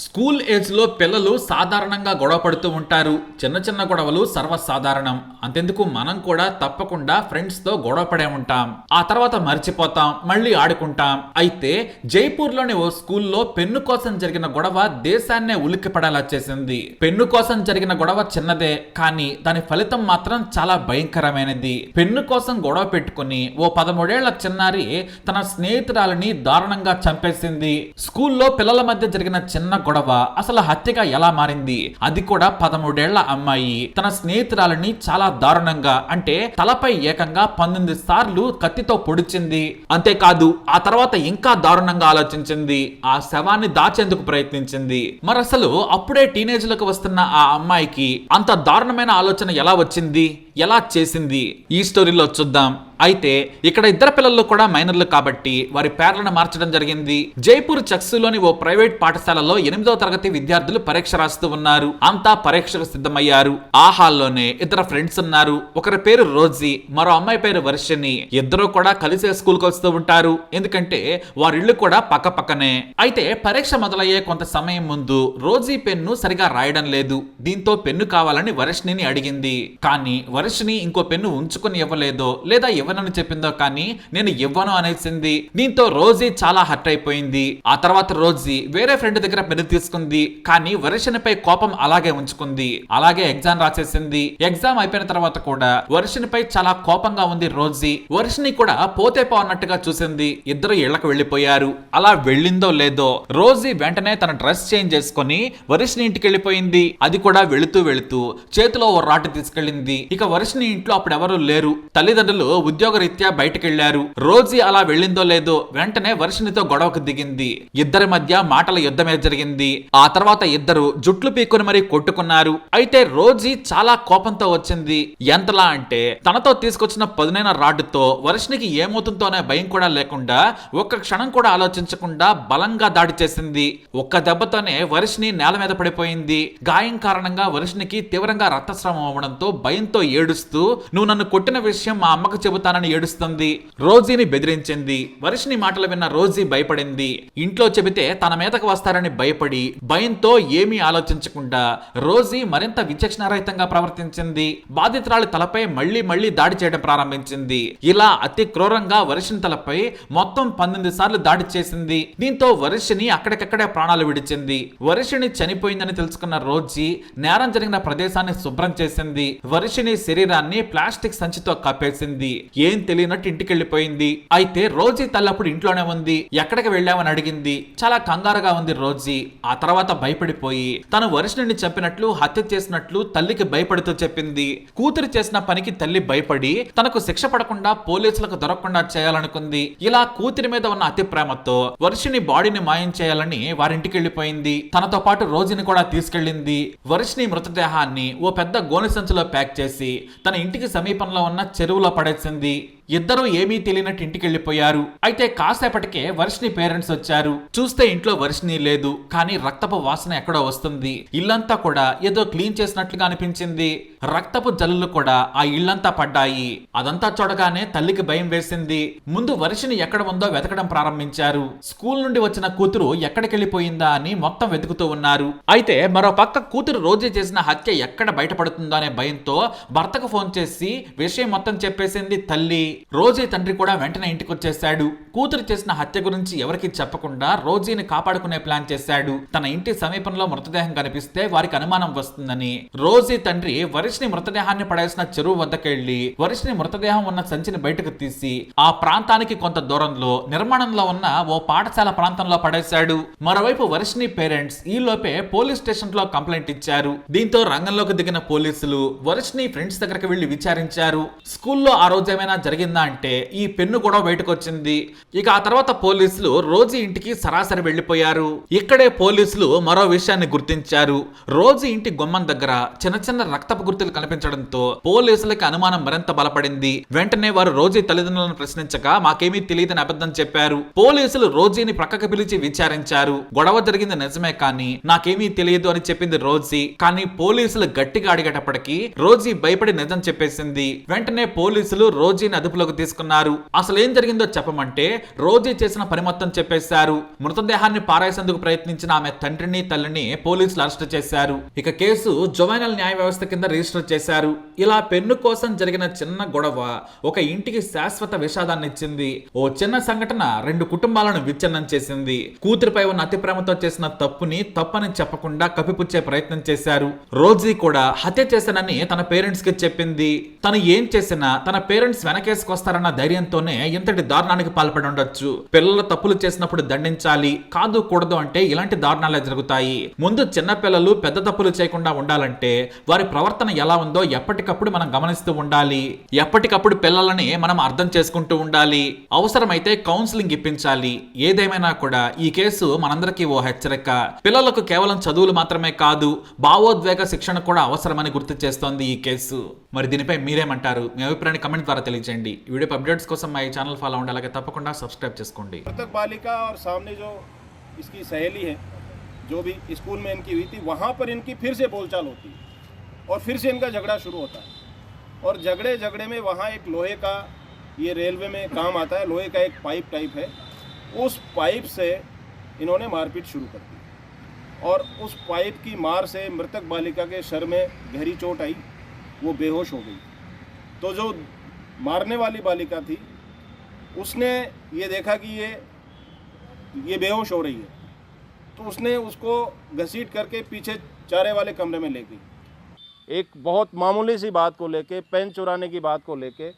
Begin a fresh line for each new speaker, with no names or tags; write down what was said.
School age లో పిల్లలు సాధారణంగా గొడవ పడుతూ ఉంటారు. చిన్న చిన్న గొడవలు సర్వసాధారణం. అంతెందుకు మనం కూడా తప్పకుండా ఫ్రెండ్స్ తో గొడవ పడే ఉంటాం. ఆ తర్వాత మర్చిపోతాం, మళ్ళీ ఆడుకుంటాం. అయితే జైపూర్ లోని ఓ స్కూల్లో పెన్ను కోసం జరిగిన గొడవ దేశాన్నే ఉలిక్కిపడేలా చేసింది. పెన్ను కోసం జరిగిన గొడవ చిన్నదే, కానీ దాని ఫలితం మాత్రం చాలా భయంకరమైనది. పెన్ను కోసం గొడవ పెట్టుకుని ఓ 13 ఏళ్ల చిన్నారి తన స్నేహితురాలిని దారుణంగా చంపేసింది. స్కూల్లో పిల్లల మధ్య జరిగిన చిన్న గొడవ అసలు హత్యగా ఎలా మారింది? అది కూడా 13 ఏళ్ల అమ్మాయి తన స్నేహితురాలిని చాలా దారుణంగా, అంటే తలపై ఏకంగా 19 సార్లు కత్తితో పొడిచింది. అంతేకాదు ఆ తర్వాత ఇంకా దారుణంగా ఆలోచించింది. ఆ శవాన్ని దాచేందుకు ప్రయత్నించింది. మరసలు అప్పుడే టీనేజ్ లకు వస్తున్న ఆ అమ్మాయికి అంత దారుణమైన ఆలోచన ఎలా వచ్చింది, ఎలా చేసింది? ఈ స్టోరీలో చూద్దాం. అయితే ఇక్కడ ఇద్దరు పిల్లలు కూడా మైనర్లు కాబట్టి వారి పేర్లను మార్చడం జరిగింది. జైపూర్ చక్సులోని ఓ ప్రైవేట్ పాఠశాలలో 8వ తరగతి విద్యార్థులు పరీక్ష రాస్తూ ఉన్నారు. అంతా పరీక్షకు సిద్ధమయ్యారు. ఆ హాల్లోనే ఇద్దరు ఫ్రెండ్స్ ఉన్నారు. ఒకరి పేరు రోజీ, మరో అమ్మాయి పేరు వర్షిణి. ఇద్దరు కూడా కలిసే స్కూల్ కు వస్తూ ఉంటారు, ఎందుకంటే వారిళ్ళు కూడా పక్క పక్కనే. అయితే పరీక్ష మొదలయ్యే కొంత సమయం ముందు రోజీ పెన్ను సరిగా రాయడం లేదు. దీంతో పెన్ను కావాలని వర్షిణిని అడిగింది. కానీ వర్షిణి ఇంకో పెన్ను ఉంచుకుని ఇవ్వలేదో లేదా ఇవ్వనని చెప్పిందో కానీ నేను ఇవ్వను అనేసింది. దీంతో రోజీ చాలా హర్ట్ అయిపోయింది. ఆ తర్వాత రోజీ వేరే ఫ్రెండ్ దగ్గర పెన్ను తీసుకుంది, కానీ వర్షిణిపై కోపం అలాగే ఉంచుకుంది. అలాగే ఎగ్జామ్ రాసేసింది. ఎగ్జామ్ అయిపోయిన తర్వాత కూడా వర్షిణిపై చాలా కోపంగా ఉంది రోజీ. వర్షిణి కూడా పోతే పోన్నట్టుగా చూసింది. ఇద్దరు ఇళ్లకు వెళ్లిపోయారు. అలా వెళ్ళిందో లేదో రోజీ వెంటనే తన డ్రెస్ చేంజ్ చేసుకుని వర్షిణి ఇంటికి వెళ్ళిపోయింది. అది కూడా వెళుతూ వెళుతూ చేతిలో ఓ రాటు తీసుకెళ్ళింది. ఇక వర్షిణి ఇంట్లో అప్పుడెవరూ లేరు. తల్లిదండ్రులు ఉద్యోగరీత్యా బయటకెళ్లారు. రోజీ అలా వెళ్ళిందో లేదో వెంటనే వర్షిణితో గొడవకు దిగింది. ఇద్దరి మధ్య మాటల యుద్ధమే జరిగింది. ఆ తర్వాత ఇద్దరు జుట్లు పీక్కుని మరీ కొట్టుకున్నారు. అయితే రోజీ చాలా కోపంతో వచ్చింది. ఎంతలా అంటే తనతో తీసుకొచ్చిన పదునైన రాడ్డుతో వర్షిణికి ఏమవుతుందోనే భయం కూడా లేకుండా, ఒక్క క్షణం కూడా ఆలోచించకుండా బలంగా దాడి చేసింది. ఒక్క దెబ్బతోనే వర్షిణి నేల మీద పడిపోయింది. గాయం కారణంగా వర్షిణికి తీవ్రంగా రక్తస్రావం అవ్వడంతో భయంతో ఏడుస్తూ, నువ్వు నన్ను కొట్టిన విషయం మా అమ్మకు చెబుతానని ఏడుస్తుంది. రోజీని బెదిరించింది. వర్షిణి మాటలు విన్న రోజీ భయపడింది. ఇంట్లో చెబితే తన మీదకు వస్తారని భయపడి భయంతో ఏమీ ఆలోచించకుండా రోజీ మరింత విచక్షణారహితంగా ప్రవర్తించింది. బాధితురాలి తలపై మళ్లీ మళ్లీ దాడి చేయడం ప్రారంభించింది. ఇలా అతి క్రూరంగా వర్షిణి తలపై మొత్తం 19 సార్లు దాడి చేసింది. దీంతో వర్షిణి అక్కడికక్కడే ప్రాణాలు విడిచింది. వర్షిణి చనిపోయిందని తెలుసుకున్న రోజీ నేరం జరిగిన ప్రదేశాన్ని శుభ్రం చేసింది. వర్షిణి శరీరాన్ని ప్లాస్టిక్ సంచితో కప్పేసింది. ఏం తెలియనట్టు ఇంటికి వెళ్ళిపోయింది. అయితే రోజీ తల్లప్పుడు ఇంట్లోనే ఉంది. ఎక్కడికి వెళ్ళామని అడిగింది. చాలా కంగారుగా ఉంది రోజీ. ఆ తర్వాత భయపడిపోయి తను వర్షిణిని చంపినట్లు, హత్య చేసినట్లు తల్లికి భయపడుతూ చెప్పింది. కూతురు చేసిన పనికి తల్లి భయపడి తనకు శిక్ష పడకుండా పోలీసులకు దొరకకుండా చేయాలనుకుంది. ఇలా కూతురి మీద ఉన్న అతి ప్రేమతో వర్షిణి బాడీని మాయం చేయాలని వారింటికి వెళ్ళిపోయింది. తనతో పాటు రోజీని కూడా తీసుకెళ్లింది. వర్షిణి మృతదేహాన్ని ఓ పెద్ద గోనె సంచిలో ప్యాక్ చేసి తన ఇంటికి సమీపంలో ఉన్న చెరువులో పడేసింది. ఇద్దరు ఏమీ తెలియనట్టు ఇంటికి వెళ్ళిపోయారు. అయితే కాసేపటికే వర్షిణి పేరెంట్స్ వచ్చారు. చూస్తే ఇంట్లో వర్షిణి లేదు, కానీ రక్తపు వాసన ఎక్కడో వస్తుంది. ఇల్లంతా కూడా ఏదో క్లీన్ చేసినట్లుగా అనిపించింది. రక్తపు జల్లులు కూడా ఆ ఇల్లంతా పడ్డాయి. అదంతా చూడగానే తల్లికి భయం వేసింది. ముందు వర్షిణి ఎక్కడ ఉందో వెతకడం ప్రారంభించారు. స్కూల్ నుండి వచ్చిన కూతురు ఎక్కడికి వెళ్ళిపోయిందా అని మొత్తం వెతుకుతూ ఉన్నారు. అయితే మరో పక్క కూతురు రోజీ చేసిన హత్య ఎక్కడ బయటపడుతుందో అనే భయంతో భర్తకు ఫోన్ చేసి విషయం మొత్తం చెప్పేసింది తల్లి. రోజీ తండ్రి కూడా వెంటనే ఇంటికి వచ్చేశాడు. కూతురు చేసిన హత్య గురించి ఎవరికి చెప్పకుండా రోజీని కాపాడుకునే ప్లాన్ చేశాడు. తన ఇంటి సమీపంలో మృతదేహం కనిపిస్తే వారికి అనుమానం వస్తుందని రోజీ తండ్రి వర్షిణి మృతదేహాన్ని పడేసిన చెరువు వద్దకెళ్లి వర్షిణి మృతదేహం ఉన్న సంచిని బయటకు తీసి ఆ ప్రాంతానికి కొంత దూరంలో నిర్మాణంలో ఉన్న ఓ పాఠశాల ప్రాంతంలో పడేశాడు. మరోవైపు వర్షిణి పేరెంట్స్ ఈ లోపే పోలీస్ స్టేషన్ లో కంప్లైంట్ ఇచ్చారు. దీంతో రంగంలోకి దిగిన పోలీసులు వర్షిణి ఫ్రెండ్స్ దగ్గరికి వెళ్లి విచారించారు. స్కూల్లో ఆ రోజు ఏమైనా జరిగిందా అంటే ఈ పెన్ను కూడా బయటకు వచ్చింది. ఇక ఆ తర్వాత పోలీసులు రోజీ ఇంటికి సరాసరి వెళ్లిపోయారు. ఇక్కడే పోలీసులు మరో విషయాన్ని గుర్తించారు. రోజీ ఇంటి గుమ్మం దగ్గర చిన్న చిన్న రక్తపు గుర్తులు కనిపించడంతో పోలీసులకి అనుమానం మరింత బలపడింది. వెంటనే వారు రోజీ తల్లిదండ్రులను ప్రశ్నించగా మాకేమీ తెలియదని అబద్ధం చెప్పారు. పోలీసులు రోజీని ప్రక్కకు పిలిచి విచారించారు. గొడవ జరిగింది నిజమే, కానీ నాకేమీ తెలియదు అని చెప్పింది రోజీ. కానీ పోలీసులు గట్టిగా అడిగేటప్పటికీ రోజీ భయపడి నిజం చెప్పేసింది. వెంటనే పోలీసులు రోజీని అదుపులో అదుపులోకి తీసుకున్నారు. అసలు ఏం జరిగిందో చెప్పమంటే రోజీ చేసిన పని మొత్తం చెప్పేశారు. మృతదేహాన్ని పారేసేందుకు ప్రయత్నించిన ఆమె తండ్రిని తల్లిని పోలీసులు అరెస్ట్ చేశారు. ఇక కేసు జువైనల్ న్యాయ వ్యవస్థ కింద రిజిస్టర్ చేశారు. ఇలా పెన్ను కోసం జరిగిన చిన్న గొడవ ఒక ఇంటికి శాశ్వత విషాదాన్ని ఇచ్చింది. ఓ చిన్న సంఘటన 2 కుటుంబాలను విచ్ఛిన్నం చేసింది. కూతురిపై ఉన్న అతి ప్రేమతో చేసిన తప్పుని తప్పని చెప్పకుండా కప్పిపుచ్చే ప్రయత్నం చేశారు. రోజీ కూడా హత్య చేశానని తన పేరెంట్స్ కి చెప్పింది. తను ఏం చేసినా తన పేరెంట్స్ వెనకేసుకొస్తారన్న ధైర్యంతోనే ఇంతటి దారుణానికి పాల్పడి ఉండొచ్చు. పిల్లలు తప్పులు చేసినప్పుడు దండించాలి, కాదు కూడదు అంటే ఇలాంటి దారుణాలే జరుగుతాయి. ముందు చిన్న పిల్లలు పెద్ద తప్పులు చేయకుండా ఉండాలంటే వారి ప్రవర్తన ఎలా ఉందో ఎప్పటికప్పుడు మనం గమనిస్తూ ఉండాలి. ఎప్పటికప్పుడు పిల్లలని మనం అర్థం చేసుకుంటూ ఉండాలి. అవసరమైతే కౌన్సిలింగ్ ఇప్పించాలి. ఏదేమైనా కూడా ఈ కేసు మనందరికీ ఓ హెచ్చరిక. పిల్లలకు కేవలం చదువులు మాత్రమే కాదు, భావోద్వేగ శిక్షణ కూడా అవసరమని గుర్తు చేస్తోంది ఈ కేసు. మరి దీనిపై మీరేమంటారు? మీ అభిప్రాయాన్ని కమెంట్ ద్వారా తెలియజేయండి. ఈ వీడియో అప్డేట్స్ కోసం మా ఈ ఛానల్ ఫాలో అవ్వండి. అలాగే తప్పకుండా సబ్స్క్రైబ్ చేసుకోండి.
मृतक बालिका और सामने जो इसकी सहेली है, जो भी स्कूल में इनकी हुई थी, वहाँ पर इनकी फिर से बोलचाल होती है और फिर से इनका झगड़ा शुरू होता है। और झगड़े में वहाँ एक लोहे का, ये रेलवे में काम आता है, लोहे का एक पाइप टाइप है, उस पाइप से इन्होंने मारपीट शुरू कर दी और उस पाइप की मार से मृतक बालिका के सर में गहरी चोट आई, वो बेहोश हो गई। तो जो मारने वाली बालिका थी उसने ये देखा कि ये बेहोश हो रही है, तो उसने उसको घसीट करके पीछे चारे वाले कमरे में ले गई। एक बहुत मामूली सी बात को लेके, पेन चुराने की बात को लेके